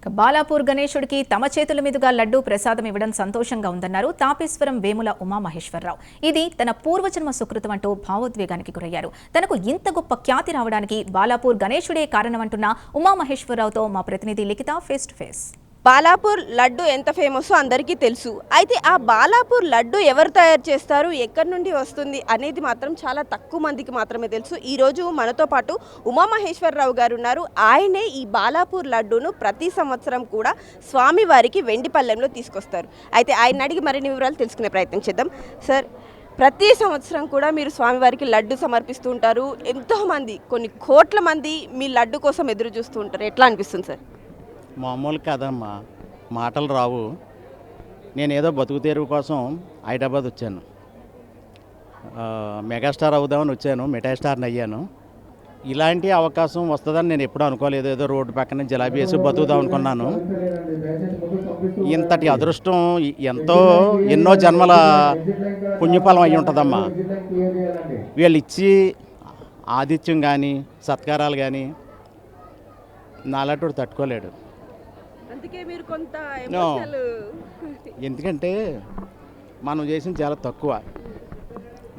బాలాపూర్ గణేశుడికి తమ చేతుల మీదుగా లడ్డూ ప్రసాదం ఇవ్వడం సంతోషంగా ఉందన్నారు తాపేశ్వరం వేముల ఉమామహేశ్వరరావు. ఇది తన పూర్వజన్మ సుకృతం అంటూ భావోద్వేగానికి గురయ్యారు. తనకు ఇంత గొప్ప ఖ్యాతి రావడానికి బాలాపూర్ గణేశుడే కారణమంటున్న ఉమామహేశ్వరరావుతో మా ప్రతినిధి Likhita face to face. Balapur laddu ఎంత ఫేమస్సో అందరికీ తెలుసు. అయితే ఆ బాలాపూర్ లడ్డు ఎవరు తయారు చేస్తారు, ఎక్కడి నుండి వస్తుంది అనేది మాత్రం చాలా తక్కువ మందికి మాత్రమే తెలుసు. ఈరోజు మనతో పాటు ఉమామహేశ్వరరావు గారు ఉన్నారు. ఆయనే ఈ బాలాపూర్ లడ్డూను ప్రతి సంవత్సరం కూడా స్వామివారికి వెండి పళ్ళెంలో తీసుకొస్తారు. అయితే ఆయన అడిగి మరిన్ని వివరాలు తెలుసుకునే ప్రయత్నం చేద్దాం. సార్, ప్రతి సంవత్సరం కూడా మీరు స్వామివారికి లడ్డు సమర్పిస్తూ ఉంటారు. ఎంతోమంది, కొన్ని కోట్ల మంది మీ లడ్డు కోసం ఎదురు చూస్తూ ఉంటారు. ఎట్లా అనిపిస్తుంది సార్? మామూలు కాదమ్మా, మాటలు రావు. నేను ఏదో బతుకు తెరువు కోసం హైదరాబాద్ వచ్చాను. మెగాస్టార్ అవుదామని వచ్చాను, మెటాస్టార్ని అయ్యాను. ఇలాంటి అవకాశం వస్తుందని నేను ఎప్పుడూ అనుకోలేదు. ఏదో రోడ్డు పక్కన జలాబీ వేసి బతుకుదాం అనుకున్నాను. ఇంతటి అదృష్టం ఎన్నో జన్మల పుణ్యఫలం అయి ఉంటుందమ్మా. వీళ్ళు ఇచ్చి ఆతిథ్యం కానీ సత్కారాలు కానీ నాలాంటి తట్టుకోలేడు. ఎందుకంటే మనం చేసింది చాలా తక్కువ.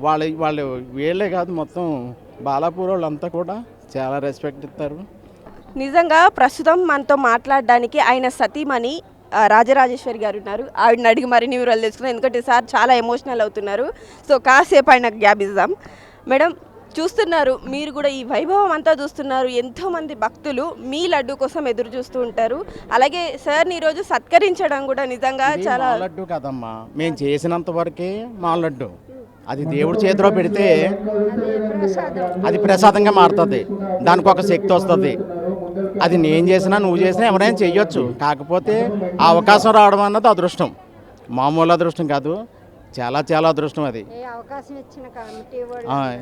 వాళ్ళు వీళ్ళే కాదు, మొత్తం బాలాపూర్ వాళ్ళంతా కూడా చాలా రెస్పెక్ట్ ఇస్తారు. నిజంగా ప్రస్తుతం మనతో మాట్లాడడానికి ఆయన సతీమణి రాజరాజేశ్వరి గారు ఉన్నారు. ఆవిడని అడిగి మరిన్ని వివరాలు తెలుసుకున్నాం, ఎందుకంటే సార్ చాలా ఎమోషనల్ అవుతున్నారు. సో కాసేపు ఆయన గ్యాప్ ఇద్దాం. మేడం, చూస్తున్నారు, మీరు కూడా ఈ వైభవం అంతా చూస్తున్నారు. ఎంతోమంది భక్తులు మీ లడ్డు కోసం ఎదురు చూస్తూ ఉంటారు. అలాగే సార్ని ఈరోజు సత్కరించడం కూడా నిజంగా చాలా లడ్డు కదమ్మా, మేము చేసినంత వరకే మా లడ్డు. అది దేవుడి చేతిలో పెడితే అది ప్రసాదంగా మారుతుంది. దానికి ఒక శక్తి వస్తుంది. అది నేను చేసినా నువ్వు చేసినా ఎవరైనా చెయ్యొచ్చు. కాకపోతే ఆ అవకాశం రావడం అన్నది అదృష్టం, మామూలు అదృష్టం కాదు, చాలా చాలా అదృష్టం. అది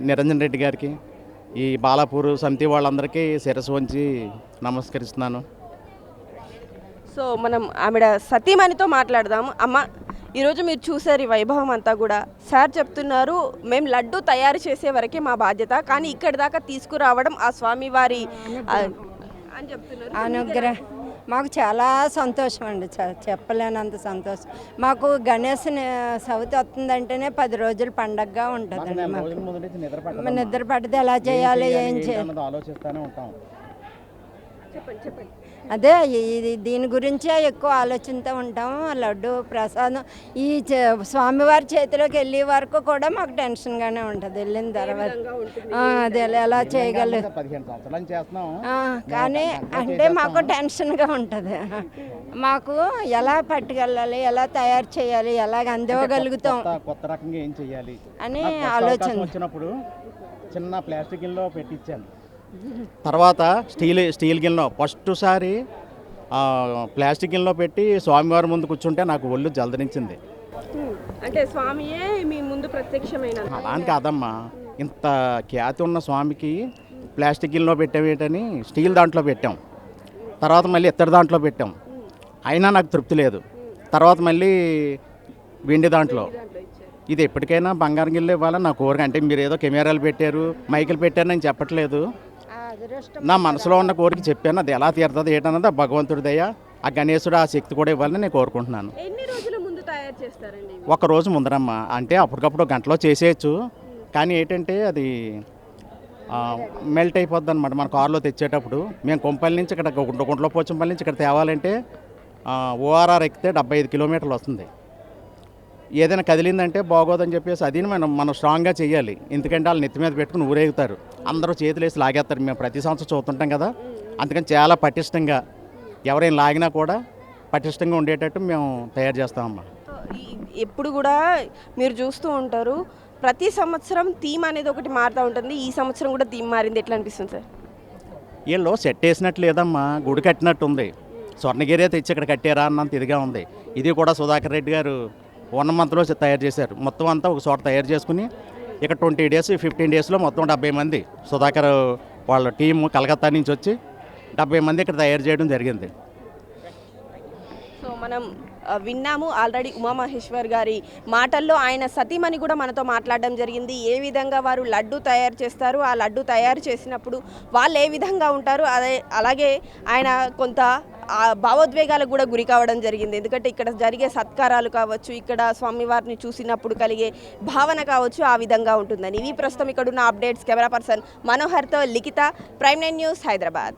నిరంజన్ రెడ్డి గారికి, ఈ బాలాపూర్ సమితి వాళ్ళందరికీ శిరస్సు వంచి నమస్కరిస్తున్నాను. సో మనం ఆవిడ సతీమణితో మాట్లాడదాము. అమ్మ, ఈరోజు మీరు చూసారు ఈ వైభవం అంతా కూడా. సార్ చెప్తున్నారు, మేము లడ్డు తయారు చేసే వరకే మా బాధ్యత, కానీ ఇక్కడి దాకా తీసుకురావడం ఆ స్వామివారి అని చెప్తున్నారు. అనుగ్రహం మాకు చాలా సంతోషం అండి, చెప్పలేనంత సంతోషం. మాకు గణేష్ చవితి వస్తుందంటేనే 10 రోజులు పండగగా ఉంటుందండి. మాకు నిద్ర పడితే ఎలా చేయాలి, ఏం చేయాలి అదే దీని గురించే ఎక్కువ ఆలోచిస్తూ ఉంటాము. లడ్డు ప్రసాదం ఈ స్వామివారి చేతిలోకి వెళ్ళే వరకు కూడా మాకు టెన్షన్గానే ఉంటుంది. వెళ్ళిన తర్వాత అదే ఎలా చేయగలరు కానీ అంటే మాకు టెన్షన్గా ఉంటుంది. మాకు ఎలా పట్టుకెళ్ళాలి, ఎలా తయారు చేయాలి, ఎలాగ అందివ్వగలుగుతాం, కొత్త రకంగా ఏం చేయాలి అని ఆలోచన వచ్చినప్పుడు చిన్న ప్లాస్టిక్ గిన్నెలో పెట్టించాను. తర్వాత స్టీల్ గిన్నెలో ఫస్ట్ సారి ప్లాస్టిక్ గిన్నెలో పెట్టి స్వామివారి ముందు కూర్చుంటే నాకు ఒళ్ళు జలదరించింది. అంటే స్వామియే మీ ముందు ప్రత్యక్షమైన అలాని కాదమ్మా, ఇంత ఖ్యాతి ఉన్న స్వామికి ప్లాస్టిక్ గిన్నెలో పెట్టేవేటని స్టీల్ దాంట్లో పెట్టాం. తర్వాత మళ్ళీ ఇత్తడి దాంట్లో పెట్టాం. అయినా నాకు తృప్తి లేదు. తర్వాత మళ్ళీ వెండి దాంట్లో. ఇది ఎప్పటికైనా బంగారం గిన్నెలు ఇవ్వాలని నా కోరిక. అంటే మీరు ఏదో కెమెరాలు పెట్టారు, మైకులు పెట్టారు నేను చెప్పట్లేదు. నా మనసులో ఉన్న కోరిక చెప్పాను. అది ఎలా తీరుతుంది ఏంటన్నది ఆ భగవంతుడి దయ, ఆ గణేశుడు ఆ శక్తి కూడా ఇవ్వాలని నేను కోరుకుంటున్నాను. ఎన్ని రోజుల ముందు తయారు చేస్తారండి? ఒక రోజు ముందరమ్మా, అంటే అప్పటికప్పుడు గంటలో చేసేయచ్చు. కానీ ఏంటంటే అది మెల్ట్ అయిపోద్ది అనమాట. మన కారులో తెచ్చేటప్పుడు మేము కొంపల్లి నుంచి ఇక్కడ గుంటలో పోచంపల్లి నుంచి ఇక్కడ తేవాలంటే ఓఆర్ఆర్ ఎక్కితే 75 కిలోమీటర్లు వస్తుంది. ఏదైనా కదిలిందంటే బాగోదని చెప్పేసి అది మనం స్ట్రాంగ్గా చేయాలి. ఎందుకంటే వాళ్ళు నెత్తి మీద పెట్టుకుని ఊరేగుతారు, అందరూ చేతులు వేసి లాగేస్తారు. మేము ప్రతి సంవత్సరం చూస్తుంటాం కదా, అందుకని చాలా పటిష్టంగా ఎవరైనా లాగినా కూడా పటిష్టంగా ఉండేటట్టు మేము తయారు చేస్తామమ్మా. ఎప్పుడు కూడా మీరు చూస్తూ ఉంటారు, ప్రతి సంవత్సరం థీమ్ అనేది ఒకటి మారుతూ ఉంటుంది. ఈ సంవత్సరం కూడా థీమ్ మారింది. ఎట్లా అనిపిస్తుంది సార్? వీళ్ళు సెట్ వేసినట్టు లేదమ్మా, గుడి కట్టినట్టు ఉంది. స్వర్ణగిరి తెచ్చి ఇక్కడ కట్టారా అన్నంత ఇదిగా ఉంది. ఇది కూడా సుధాకర్ రెడ్డి గారు 1 మంత్లో తయారు చేశారు. మొత్తం అంతా ఒక చోట తయారు చేసుకుని ఇక్కడ 20 days 15 daysలో మొత్తం 70 మంది సుధాకర్ వాళ్ళ టీము కలకత్తా నుంచి వచ్చి 70 మంది ఇక్కడ తయారు చేయడం జరిగింది. సో మనం విన్నాము ఆల్రెడీ ఉమామహేశ్వర్ గారి మాటల్లో. ఆయన సతీమణి కూడా మనతో మాట్లాడడం జరిగింది. ఏ విధంగా వారు లడ్డు తయారు చేస్తారు, ఆ లడ్డు తయారు చేసినప్పుడు వాళ్ళు ఏ విధంగా ఉంటారు, అలాగే ఆయన కొంత ఆ భావోద్వేగాలకు కూడా గురి కావడం జరిగింది. ఎందుకంటే ఇక్కడ జరిగే సత్కారాలు కావచ్చు, ఇక్కడ స్వామివారిని చూసినప్పుడు కలిగే భావన కావచ్చు, ఆ విధంగా ఉంటుందని. ఇవి ప్రస్తుతం ఇక్కడ ఉన్న అప్డేట్స్. కెమెరా పర్సన్ మనోహర్తో లిఖిత, ప్రైమ్ 9 న్యూస్, హైదరాబాద్.